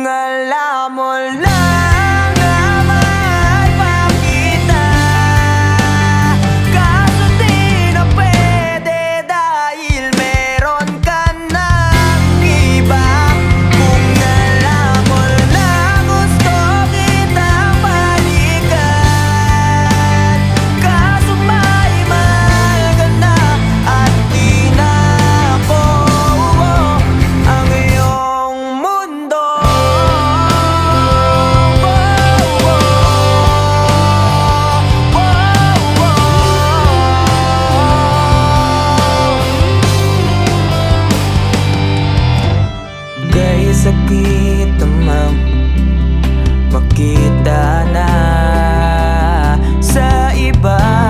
Kung alam mo lang na mahal pa kita, kaso di na pwede dahil meron ka ng iba. Kung alam mo lang gusto kitang balikan, kaso may mahal ka na at di na ako ang iyong mundo. Kay sakit namang makita na sa iba.